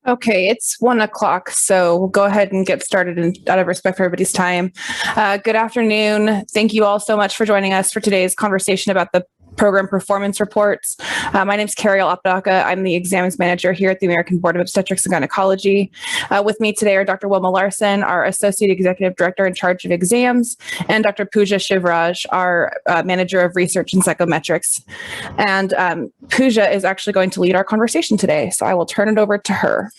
Okay, it's 1 o'clock, so we'll go ahead and get started out of respect for everybody's time. Good afternoon. Thank you all so much for joining us for today's conversation about the program performance reports. My name is Cariel Apodaca. I'm the exams manager here at the American Board of Obstetrics and Gynecology. With me today are Dr. Wilma Larson, our Associate Executive Director in charge of exams, and Dr. Pooja Shivraj, our Manager of Research and Psychometrics. And Pooja is actually going to lead our conversation today, so I will turn it over to her.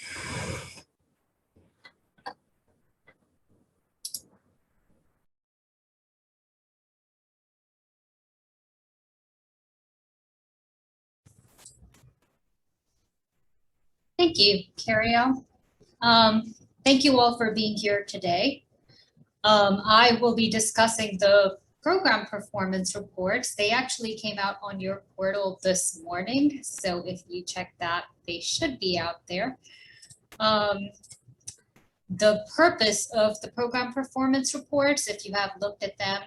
Thank you, Cariel. Thank you all for being here today. I will be discussing the program performance reports. They actually came out on your portal this morning, so if you check that, they should be out there. The purpose of the program performance reports, if you have looked at them,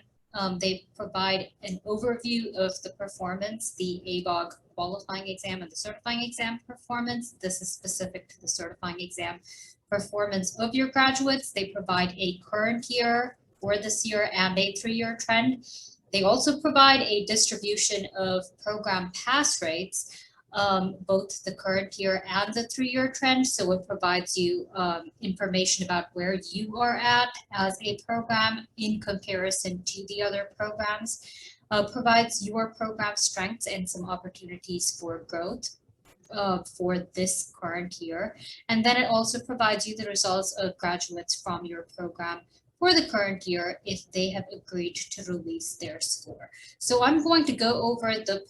they provide an overview of the performance, the ABOG qualifying exam and the certifying exam performance. This is specific to the certifying exam performance of your graduates. They provide a current year for this year and a 3-year trend. They also provide a distribution of program pass rates, both the current year and the 3-year trend. So it provides you information about where you are at as a program in comparison to the other programs, provides your program strengths and some opportunities for growth for this current year. And then it also provides you the results of graduates from your program for the current year if they have agreed to release their score. So I'm going to go over the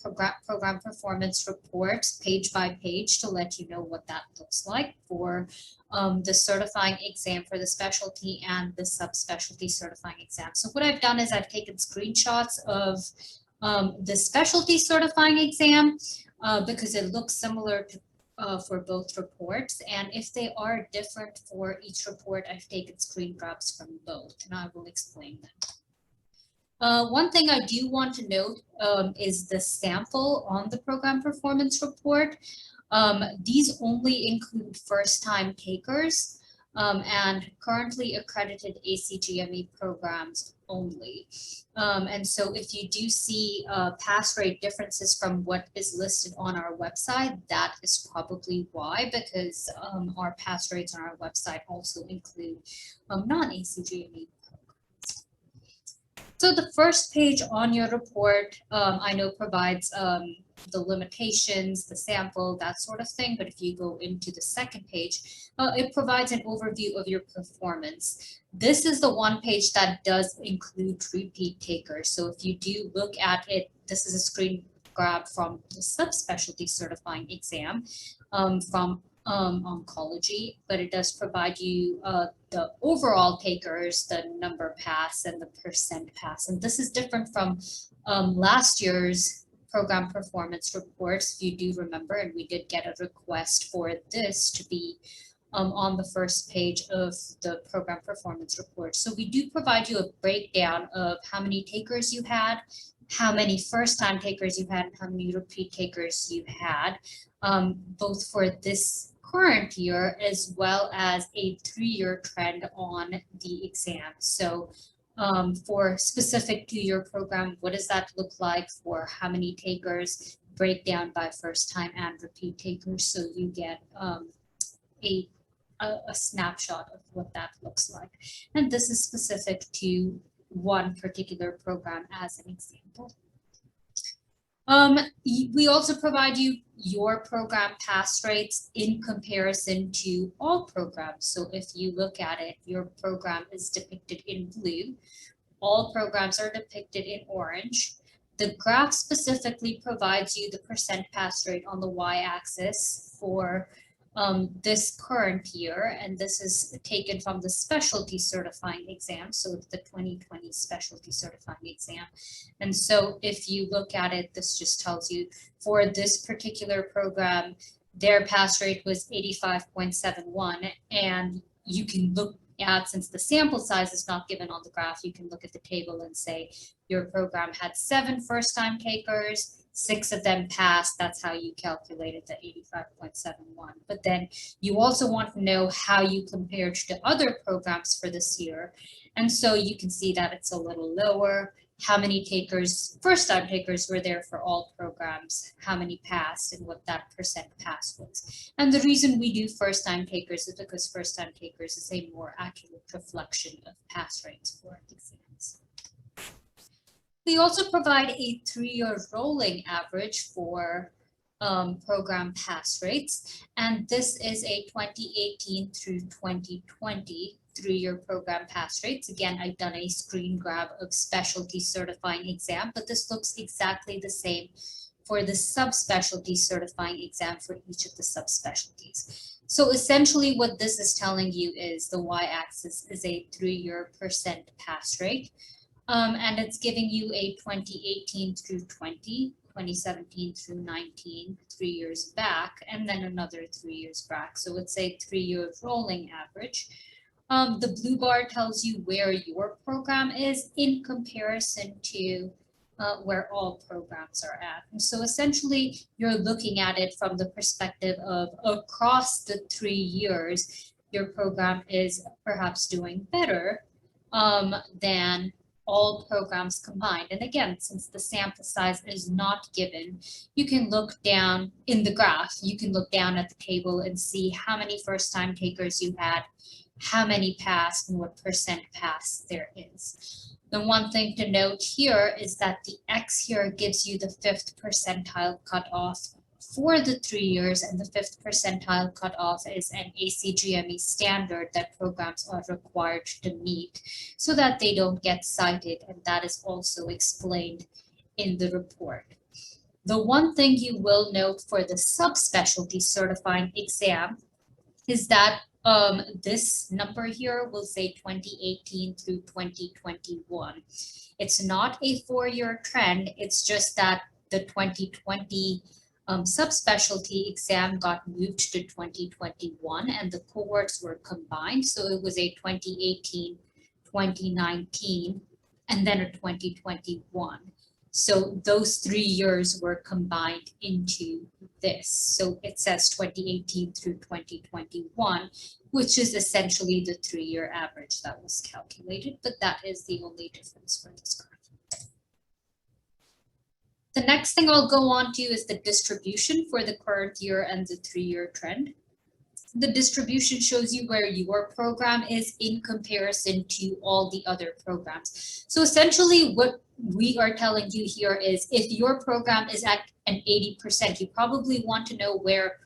program performance reports page by page to let you know what that looks like for the certifying exam for the specialty and the subspecialty certifying exam. So what I've done is I've taken screenshots of the specialty certifying exam because it looks similar to for both reports, and if they are different for each report, I've taken screen grabs from both, and I will explain them. One thing I do want to note is the sample on the program performance report. These only include first-time takers and currently accredited ACGME programs only. And so if you do see pass rate differences from what is listed on our website, that is probably why, because our pass rates on our website also include non-ACGME programs. So the first page on your report, I know provides the limitations, the sample, that sort of thing. But if you go into the second page, it provides an overview of your performance. This is the one page that does include repeat takers. So if you do look at it, this is a screen grab from the subspecialty certifying exam from oncology, but it does provide you the overall takers, the number pass, and the percent pass. And this is different from last year's program performance reports, if you do remember, and we did get a request for this to be on the first page of the program performance report. So we do provide you a breakdown of how many takers you had, how many first-time takers you had, and how many repeat takers you had, both for this current year as well as a 3-year trend on the exam. So for specific to your program, what does that look like for how many takers, breakdown by first time and repeat takers, so you get a snapshot of what that looks like. And this is specific to one particular program as an example. We also provide you your program pass rates in comparison to all programs. So if you look at it, your program is depicted in blue. All programs are depicted in orange. The graph specifically provides you the percent pass rate on the y-axis for this current year, and this is taken from the specialty certifying exam, so it's the 2020 specialty certifying exam. And so if you look at it, this just tells you for this particular program, their pass rate was 85.71, and you can look at, since the sample size is not given on the graph, you can look at the table and say your program had 7 first-time takers, 6 of them passed. That's how you calculated the 85.71. But then you also want to know how you compared to other programs for this year. And so you can see that it's a little lower. How many takers, first-time takers, were there for all programs, how many passed, and what that percent pass was. And the reason we do first-time takers is because first-time takers is a more accurate reflection of pass rates for exams. We also provide a 3-year rolling average for program pass rates, and this is a 2018 through 2020 3-year program pass rates. Again, I've done a screen grab of specialty certifying exam, but this looks exactly the same for the subspecialty certifying exam for each of the subspecialties. So essentially what this is telling you is the y-axis is a 3-year percent pass rate, and it's giving you a 2018 through 20, 2017 through 19, 3 years back, and then another 3 years back. So it's a 3-year rolling average. The blue bar tells you where your program is in comparison to where all programs are at. And so essentially, you're looking at it from the perspective of across the 3 years, your program is perhaps doing better than all programs combined. And again, since the sample size is not given, you can look down in the graph, you can look down at the table and see how many first-time takers you had, how many passed, and what percent pass there is. The one thing to note here is that the X here gives you the 5th percentile cutoff for the 3 years, and the 5th percentile cutoff is an ACGME standard that programs are required to meet so that they don't get cited, and that is also explained in the report. The one thing you will note for the subspecialty certifying exam is that this number here will say 2018 through 2021. It's not a 4-year trend, it's just that the 2020 subspecialty exam got moved to 2021 and the cohorts were combined. So it was a 2018, 2019, and then a 2021. So those 3 years were combined into this. So it says 2018 through 2021, which is essentially the 3-year average that was calculated, but that is the only difference for this graph. The next thing I'll go on to is the distribution for the current year and the 3-year trend. The distribution shows you where your program is in comparison to all the other programs. So essentially what we are telling you here is if your program is at an 80%, you probably want to know where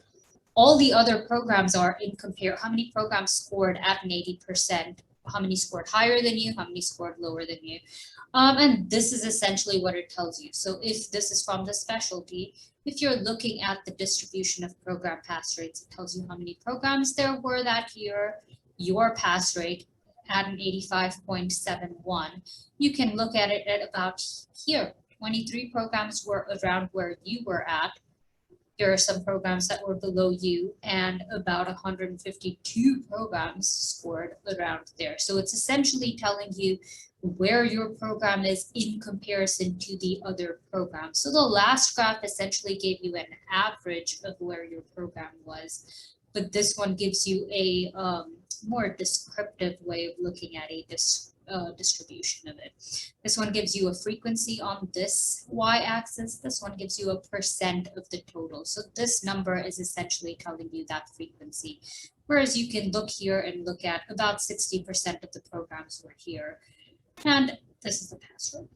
all the other programs are in compare, how many programs scored at an 80%, how many scored higher than you, how many scored lower than you. And this is essentially what it tells you. So if this is from the specialty, if you're looking at the distribution of program pass rates, it tells you how many programs there were that year, your pass rate at an 85.71. You can look at it at about here. 23 programs were around where you were at. There are some programs that were below you, and about 152 programs scored around there. So it's essentially telling you where your program is in comparison to the other programs. So the last graph essentially gave you an average of where your program was, but this one gives you a more descriptive way of looking at a distribution of it. This one gives you a frequency on this y-axis. This one gives you a percent of the total. So this number is essentially telling you that frequency. Whereas you can look here and look at about 60% of the programs were here. And this is the pass rate.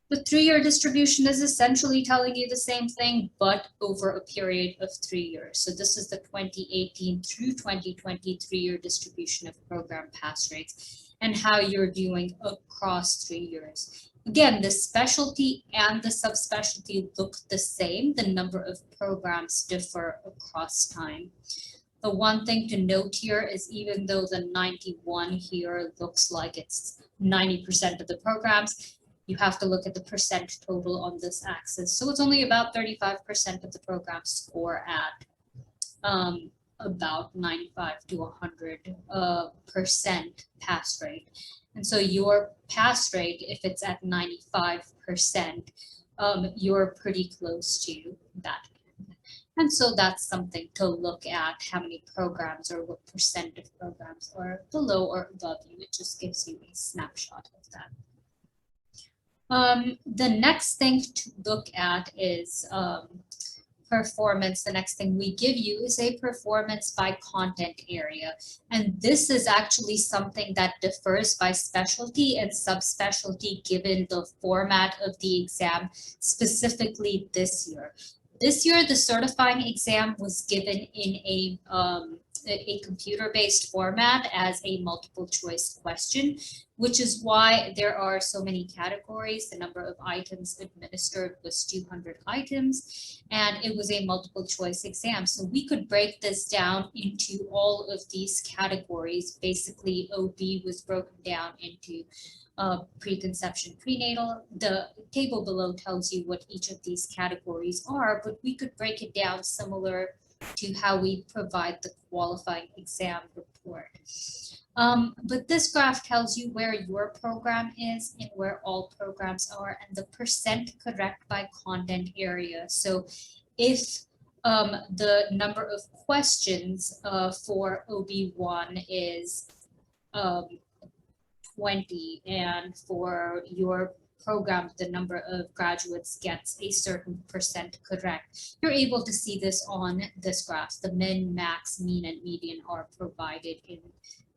The 3-year distribution is essentially telling you the same thing, but over a period of 3 years. So this is the 2018 through 2020 3-year distribution of program pass rates and how you're doing across 3 years. Again, the specialty and the subspecialty look the same. The number of programs differ across time. The one thing to note here is even though the 91 here looks like it's 90% of the programs, you have to look at the percent total on this axis. So it's only about 35% of the programs score at about 95 to 100% pass rate. And so your pass rate, if it's at 95%, you're pretty close to that. And so that's something to look at, how many programs or what percent of programs are below or above you. It just gives you a snapshot of that. The next thing to look at is performance. The next thing we give you is a performance by content area. And this is actually something that differs by specialty and subspecialty given the format of the exam, specifically this year. This year, the certifying exam was given in a computer-based format as a multiple choice question, which is why there are so many categories. The number of items administered was 200 items, and it was a multiple choice exam. So we could break this down into all of these categories. Basically, OB was broken down into preconception, prenatal. The table below tells you what each of these categories are, but we could break it down similar to how we provide the qualifying exam report. But this graph tells you where your program is and where all programs are, and the percent correct by content area. So if the number of questions for OB1 is 20, and for your program, the number of graduates gets a certain percent correct, you're able to see this on this graph. The min, max, mean, and median are provided in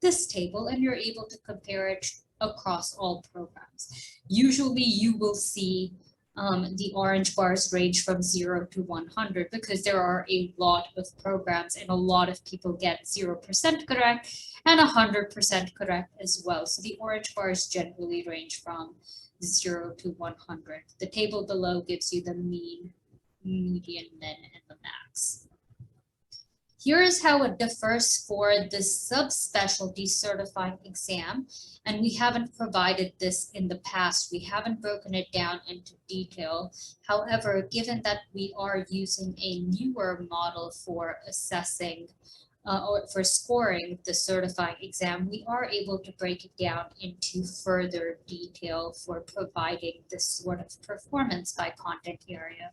this table, and you're able to compare it across all programs. Usually you will see the orange bars range from 0 to 100 because there are a lot of programs and a lot of people get 0% correct and 100% correct as well. So the orange bars generally range from 0 to 100. The table below gives you the mean, median, min, and the max. Here is how it differs for the subspecialty certifying exam, and we haven't provided this in the past. We haven't broken it down into detail. However, given that we are using a newer model for assessing or for scoring the certifying exam, we are able to break it down into further detail for providing this sort of performance by content area.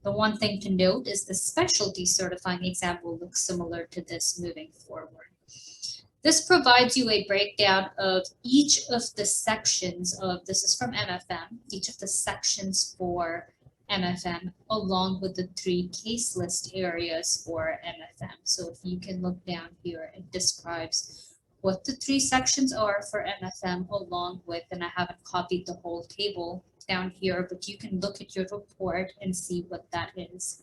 The one thing to note is the specialty certifying exam will look similar to this moving forward. This provides you a breakdown of each of the sections of, this is from MFM, each of the sections for MFM, along with the 3 case list areas for MFM. So if you can look down here, it describes what the 3 sections are for MFM along with, and I haven't copied the whole table down here, but you can look at your report and see what that is.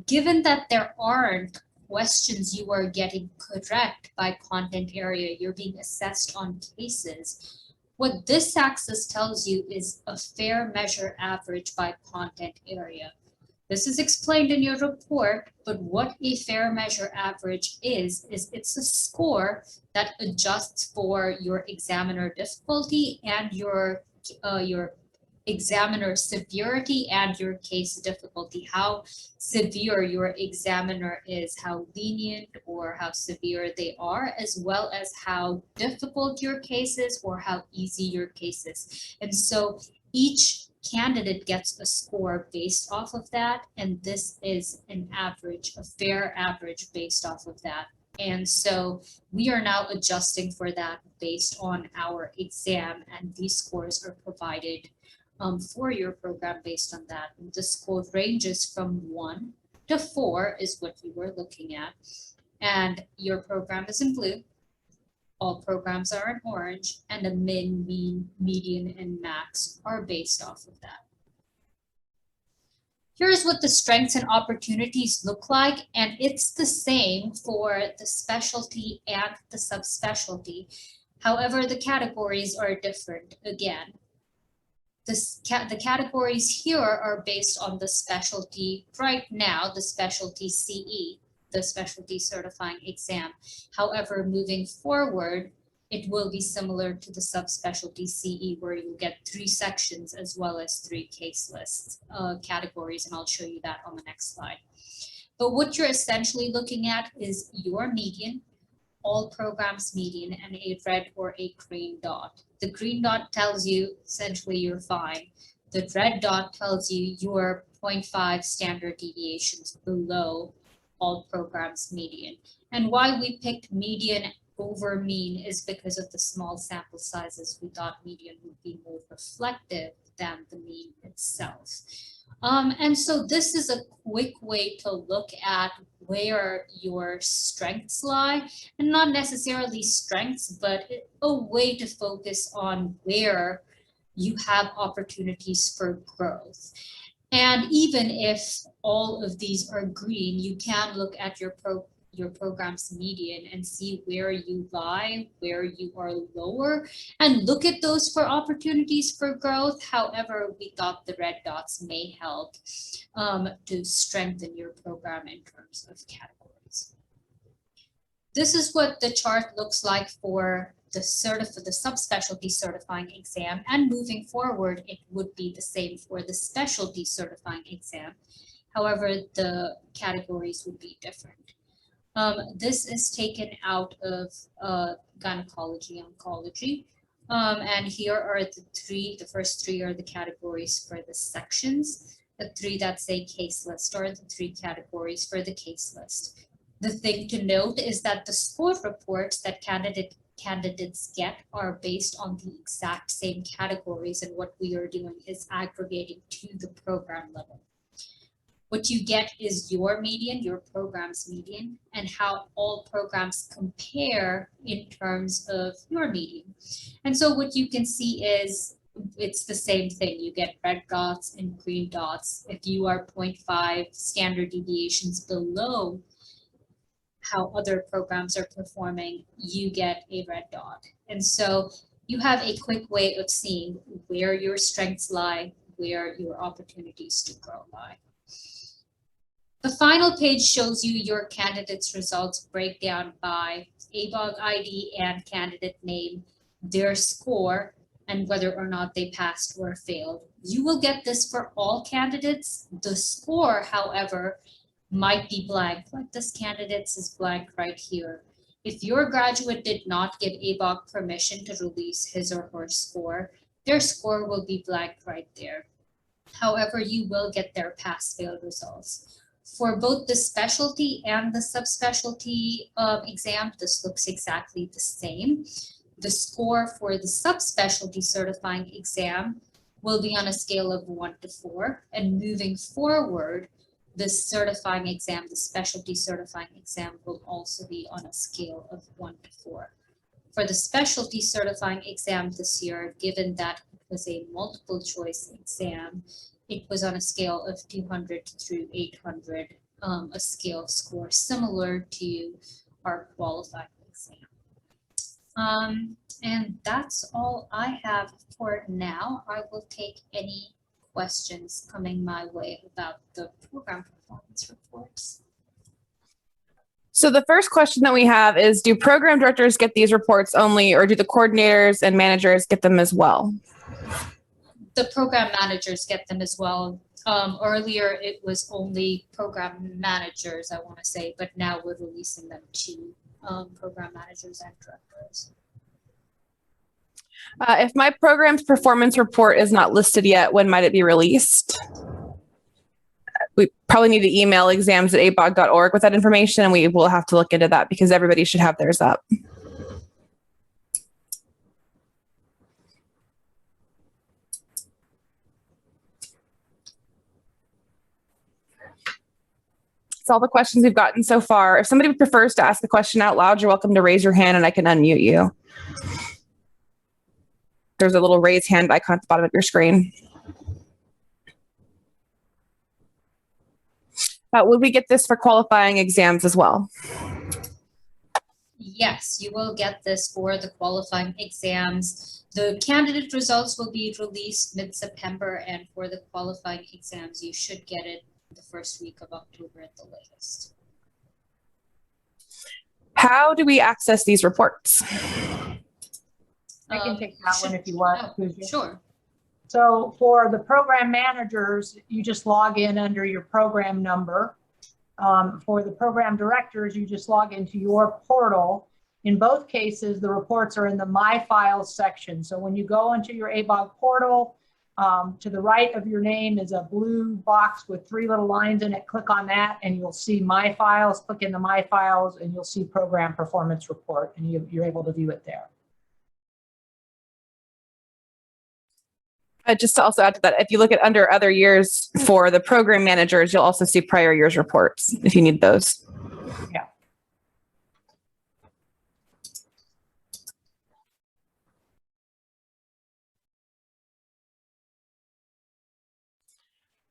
Given that there aren't questions you are getting correct by content area, you're being assessed on cases. What this axis tells you is a fair measure average by content area. This is explained in your report, but what a fair measure average is it's a score that adjusts for your examiner difficulty and your examiner severity and your case difficulty. How severe your examiner is, how lenient or how severe they are, as well as how difficult your case is or how easy your case is. And so each candidate gets a score based off of that, and this is an average, a fair average based off of that. And so we are now adjusting for that based on our exam, and these scores are provided for your program based on that. And the score ranges from 1 to 4 is what you were looking at. And your program is in blue. All programs are in orange, and the min, mean, median, and max are based off of that. Here's what the strengths and opportunities look like, and it's the same for the specialty and the subspecialty. However, the categories are different again. The categories here are based on the specialty right now, the specialty CE, the specialty certifying exam. However, moving forward, it will be similar to the subspecialty CE, where you get 3 sections as well as 3 case lists categories, and I'll show you that on the next slide. But what you're essentially looking at is your median, all programs median, and a red or a green dot. The green dot tells you essentially you're fine. The red dot tells you you're 0.5 standard deviations below all programs median. And why we picked median over mean is because of the small sample sizes. We thought median would be more reflective than the mean itself. And so this is a quick way to look at where your strengths lie, and not necessarily strengths, but a way to focus on where you have opportunities for growth. And even if all of these are green, you can look at your program's median and see where you lie, where you are lower, and look at those for opportunities for growth. However, we thought the red dots may help to strengthen your program in terms of categories. This is what the chart looks like for the subspecialty certifying exam, and moving forward, it would be the same for the specialty certifying exam. However, the categories would be different. This is taken out of gynecology, oncology. And here are the first three are the categories for the sections. The three that say case list are the three categories for the case list. The thing to note is that the score reports that candidates get are based on the exact same categories, and what we are doing is aggregating to the program level. What you get is your median, your program's median, and how all programs compare in terms of your median. And so what you can see is it's the same thing. You get red dots and green dots. If you are 0.5 standard deviations below how other programs are performing, you get a red dot. And so you have a quick way of seeing where your strengths lie, where your opportunities to grow lie. The final page shows you your candidate's results breakdown by ABOG ID and candidate name, their score, and whether or not they passed or failed. You will get this for all candidates. The score, however, might be blank, like this candidate's is blank right here. If your graduate did not give ABOG permission to release his or her score, their score will be blank right there. However, you will get their pass-fail results. For both the specialty and the subspecialty exam, this looks exactly the same. The score for the subspecialty certifying exam will be on a scale of 1 to 4, and moving forward, the certifying exam, the specialty certifying exam, will also be on a scale of 1 to 4. For the specialty certifying exam this year, given that it was a multiple choice exam, it was on a scale of 200 through 800, a scale score similar to our qualifying exam. And that's all I have for now. I will take any questions coming my way about the program performance reports. So the first question that we have is, do program directors get these reports only, or do the coordinators and managers get them as well? The program managers get them as well. Earlier, it was only program managers, I want to say, but now we're releasing them to program managers and directors. If my program's performance report is not listed yet, when might it be released? We probably need to email exams@abog.org with that information, and we will have to look into that because everybody should have theirs up. That's all the questions we've gotten so far. If somebody prefers to ask a question out loud, you're welcome to raise your hand and I can unmute you. There's a little raise hand icon at the bottom of your screen. Would we get this for qualifying exams as well? Yes, you will get this for the qualifying exams. The candidate results will be released mid-September, and for the qualifying exams, you should get it the first week of October at the latest. How do we access these reports? I can take that one if you want. Sure. So for the program managers, you just log in under your program number. For the program directors, you just log into your portal. In both cases, the reports are in the My Files section. So when you go into your ABOG portal, To the right of your name is a blue box with 3 little lines in it. Click on that and you'll see My Files. Click into My Files and you'll see Program Performance Report, and you're able to view it there. Just to also add to that, if you look at under other years for the program managers, you'll also see prior year's reports if you need those. Yeah.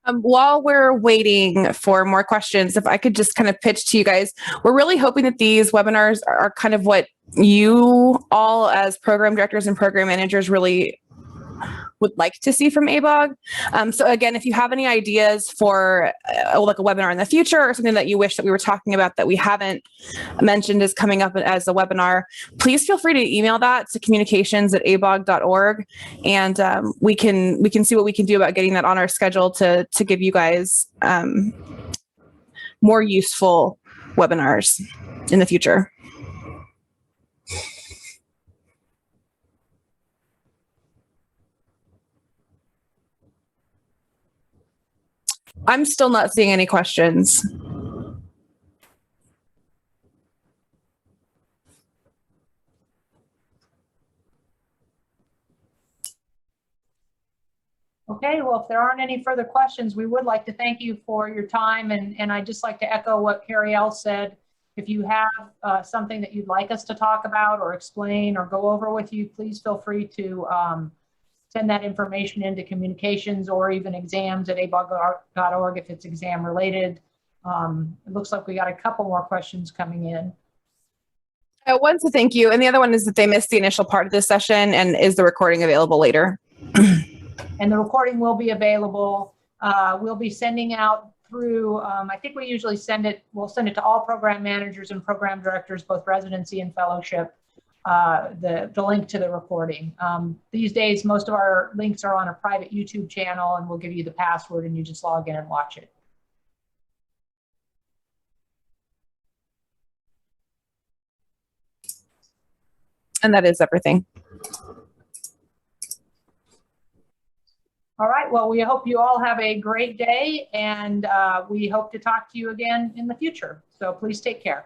While we're waiting for more questions, if I could just kind of pitch to you guys, we're really hoping that these webinars are kind of what you all as program directors and program managers really would like to see from ABOG. So again, if you have any ideas for like a webinar in the future or something that you wish that we were talking about that we haven't mentioned is coming up as a webinar, please feel free to email that to communications@abog.org, and we can see what we can do about getting that on our schedule to give you guys more useful webinars in the future. I'm still not seeing any questions. Okay, well, if there aren't any further questions, we would like to thank you for your time. And I'd just like to echo what Carrie L said. If you have something that you'd like us to talk about or explain or go over with you, please feel free to send that information into communications or even exams@abog.org if it's exam related. It looks like we got a couple more questions coming in. One's a thank you, and the other one is that they missed the initial part of this session, and is the recording available later? And the recording will be available. We'll be sending out through, I think we usually we'll send it to all program managers and program directors, both residency and fellowship, the link to the recording. These days, most of our links are on a private YouTube channel, and we'll give you the password and you just log in and watch it. And that is everything. All right, well, we hope you all have a great day, and we hope to talk to you again in the future. So please take care.